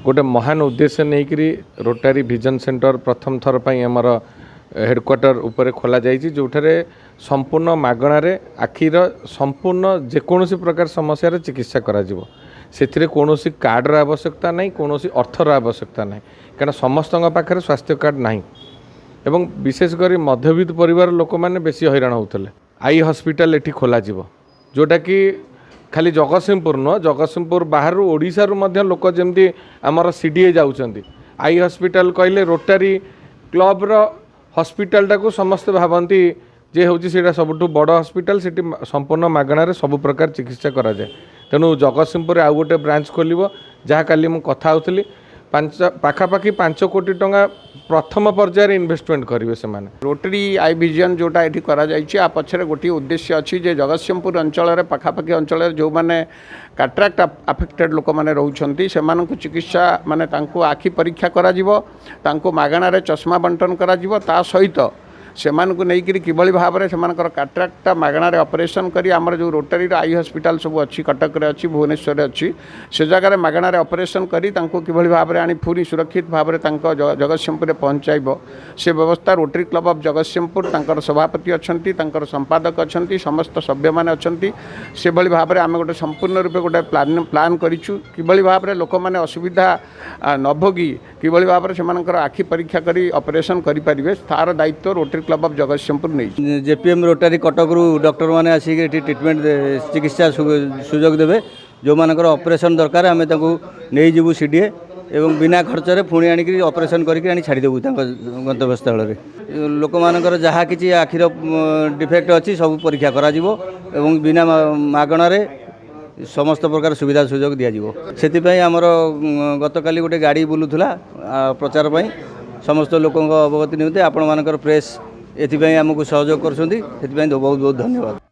गोटे महान उद्देश्य नहीं रोटारी विजन सेंटर प्रथम थर पर आमर हेडक्वार्टर उपर खोल जाइए जो संपूर्ण मागणार आखिर संपूर्ण जेकोसी प्रकार समस्या चिकित्सा कर कौन कार्डर आवश्यकता नहीं कौन अर्थर आवश्यकता नहीं कारण समस्त पाखे स्वास्थ्य कार्ड नहीं एवं विशेषकर मध्यवित्त परिवार लोक मैंने बेसी हैरान होते आई हॉस्पिटल ये खोल जोटा कि खाली जगतसिंहपुर नुह जगतसिंहपुर बाहर ओडिशारू लोक जमी आमर सीडीए जाऊँच आई हॉस्पिटल कहले रोटारी क्लब हॉस्पिटल टाको समस्त भावती जे हूँ सबुठ बड़ हॉस्पिटल से संपूर्ण मागणार सब प्रकार चिकित्सा करा जाए तेणु जगतसिंहपुर आउ गोटे ब्रांच खोल जहाँ काली मुझे कथा होती पाखापाखि 5 कोटी टंका प्रथम पर्यायर इन्वेस्टमेंट करेंगे से रोटरी आई विजन जोटा ये करा पछरे गोटे उद्देश्य अच्छी जे जगतसिंहपुर अंचल पाखापाखि अंचल जो मैंने कैटरेक्ट अफेक्टेड लोक मैंने रोचंती से चिकित्सा माने तांको आखि परीक्षा करा मागणार चश्मा बंटन करा सहित से नहीं किभली भाव में से कैटरेक्ट मागणार ऑपरेशन करी आमर जो रोटरी आई हॉस्पिटल सब अच्छी कटक अच्छी भुवनेश्वर अच्छी से जगह मागणार ऑपरेशन करी किभली भाव में आनी पूरी सुरक्षित भाव में जगतसिंहपुर पहुँचाइब से व्यवस्था रोटरी क्लब ऑफ जगतसिंहपुर तांकर सभापति अच्छी संपादक अच्छा समस्त सभ्य मैंने अच्छा से भली भाव में आम गोटे संपूर्ण रूपे गोटे प्लान करूँ किभली भाव में लोक मैंने असुविधा न भोगी किभली भाव में से आखि परीक्षा करी ऑपरेशन करें तार दायित्व रोटरी क्लब ऑफ जगतसिंहपुर नहीं जेपीएम रोटारी कटक डॉक्टर मैंने आसिक ट्रिटमेंट चिकित्सा सुजोग देवे जो मानकर ऑपरेशन दरकार आम नहीं जीवु सीडीए एवं बिना खर्च पुणी आणिक ऑपरेशन करके छाड़देबू गंतव्य स्थल में लोक मानकर जहाँ किसी आखिर डिफेक्ट अच्छी सब परीक्षा करा एवं बिना मागणार समस्त प्रकार सुविधा सुजोग दिज्व से आमर गतकाली गोटे गाड़ी बुलूला प्रचार पर समस्त लोक अवगति निमंते आपण मानकर प्रेस एथि आमको सहयोग कर बहुत बहुत धन्यवाद।